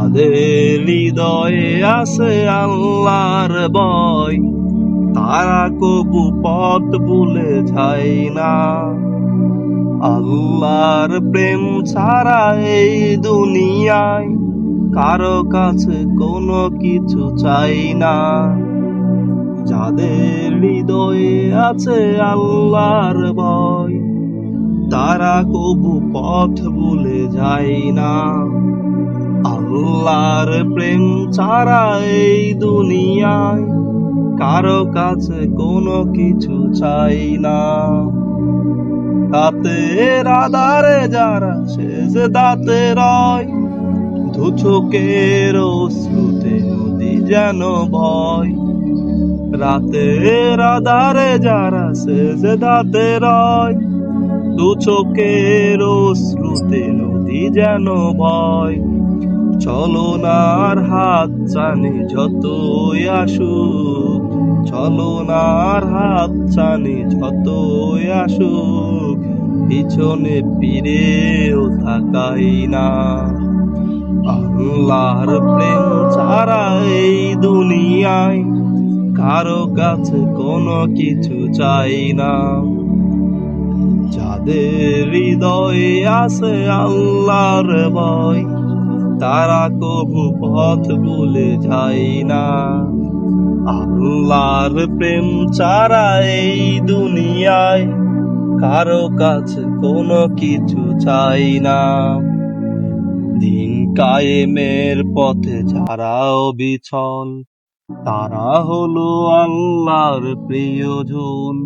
যাদের হৃদয়ে আছে আল্লাহর ভয়, তারা কবু পথ ভুলে যায় না। আল্লাহর প্রেম ছাড়া এই দুনিয়ায় কারো কাছে কোনো কিছু চাই না। যাদের হৃদয়ে আছে আল্লাহর ভয়, তারা কবু পথ ভুলে যায় না। আল্লাহর প্রেম ছাড়া এই দুনিয়ায় কারো কাছে কোনো কিছু চাই না। রাতের আধারে যারা সেজদাতে রয়, দু চোখের অশ্রুতে নদী যেন ভয়। রাতের আধারে যারা সেজদাতে রয়, দু চোখের অশ্রুতে নদী যেন ভয়। চলনার হাত টানে যতই আসুক, চলনার হাত টানে যতই আসুক, পিছনে ফিরেও তাকাই না। আল্লাহর প্রেম ছাড়া এই দুনিয়ায় কারো কাছে কোনো কিছু চাই না। যাদের হৃদয়ে আছে আল্লাহর ভয়, তারা কবু পথ ভুলে যায় না। আল্লাহর প্রেম ছাড়া এই দুনিয়ায় কারো কাছে কোনো কিছু চাই না। দিন কায়েমের পথে যারা অবিচল, তারা হলো আল্লাহর প্রিয়জন।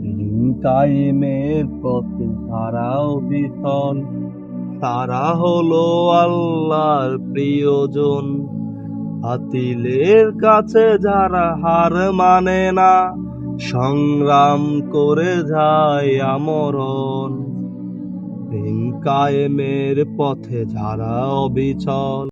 দিন কায়েমের পথে যারা অবিচল, তারা হলো আল্লাহর প্রিয়জন। বাতিলের কাছে যারা হার মানে না, সংগ্রাম করে যায় আমরণ। দিন কায়েমের পথে যারা অবিচল,